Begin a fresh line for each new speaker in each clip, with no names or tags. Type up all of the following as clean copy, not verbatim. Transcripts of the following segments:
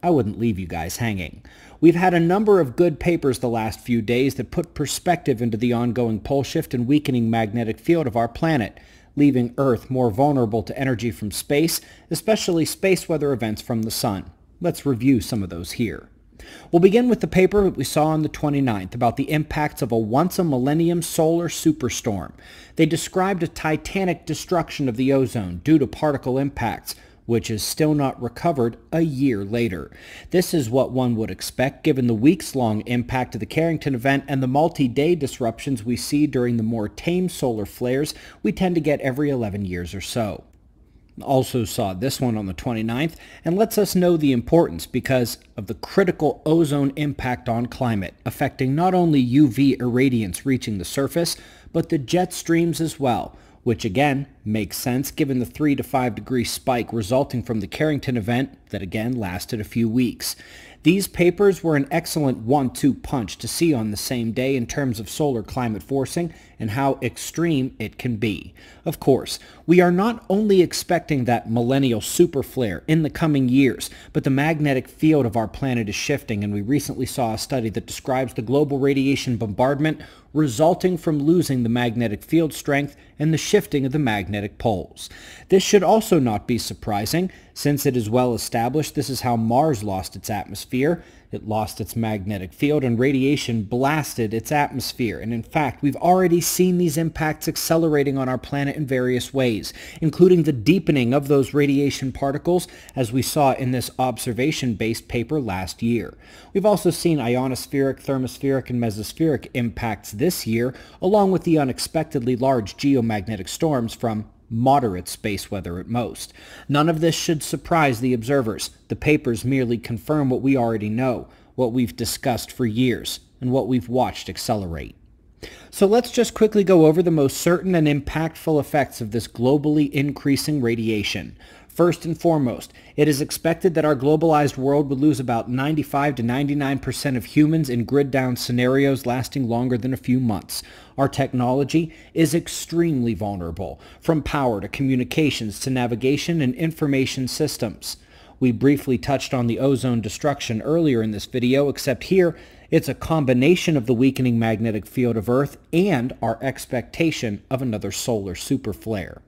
I wouldn't leave you guys hanging. We've had a number of good papers the last few days that put perspective into the ongoing pole shift and weakening magnetic field of our planet, leaving Earth more vulnerable to energy from space, especially space weather events from the sun. Let's review some of those here. We'll begin with the paper that we saw on the 29th about the impacts of a once-a-millennium solar superstorm. They described a titanic destruction of the ozone due to particle impacts, which is still not recovered a year later. This is what one would expect given the weeks-long impact of the Carrington event and the multi-day disruptions we see during the more tame solar flares we tend to get every 11 years or so. Also saw this one on the 29th and lets us know the importance because of the critical ozone impact on climate, affecting not only UV irradiance reaching the surface, but the jet streams as well, which again makes sense given the 3 to 5 degree spike resulting from the Carrington event that again lasted a few weeks. These papers were an excellent 1-2 punch to see on the same day in terms of solar climate forcing and how extreme it can be. Of course, we are not only expecting that millennial super flare in the coming years, but the magnetic field of our planet is shifting, and we recently saw a study that describes the global radiation bombardment resulting from losing the magnetic field strength and the shifting of the magnetic poles. This should also not be surprising, since it is well established this is how Mars lost its atmosphere. It lost its magnetic field and radiation blasted its atmosphere. And in fact, we've already seen these impacts accelerating on our planet in various ways, including the deepening of those radiation particles as we saw in this observation-based paper last year. We've also seen ionospheric, thermospheric, and mesospheric impacts this year, along with the unexpectedly large geomagnetic storms from moderate space weather at most. None of this should surprise the observers. The papers merely confirm what we already know, what we've discussed for years, and what we've watched accelerate. So let's just quickly go over the most certain and impactful effects of this globally increasing radiation. First and foremost, it is expected that our globalized world would lose about 95 to 99% of humans in grid-down scenarios lasting longer than a few months. Our technology is extremely vulnerable, from power to communications to navigation and information systems. We briefly touched on the ozone destruction earlier in this video, except here it's a combination of the weakening magnetic field of Earth and our expectation of another solar super flare.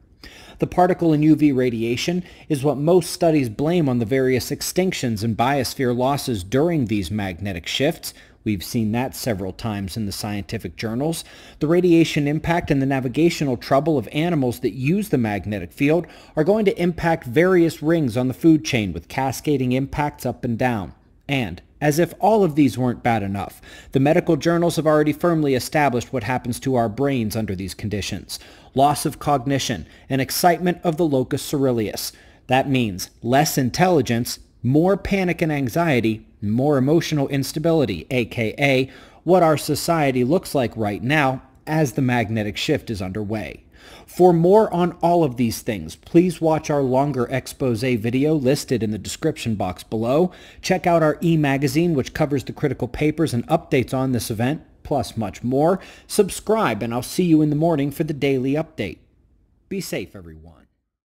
The particle and UV radiation is what most studies blame on the various extinctions and biosphere losses during these magnetic shifts. We've seen that several times in the scientific journals. The radiation impact and the navigational trouble of animals that use the magnetic field are going to impact various rings on the food chain with cascading impacts up and down. And, as if all of these weren't bad enough, the medical journals have already firmly established what happens to our brains under these conditions. Loss of cognition and excitement of the locus coeruleus. That means less intelligence, more panic and anxiety, more emotional instability, aka what our society looks like right now as the magnetic shift is underway. For more on all of these things, please watch our longer expose video listed in the description box below. Check out our e-magazine, which covers the critical papers and updates on this event, plus much more. Subscribe, and I'll see you in the morning for the daily update. Be safe, everyone.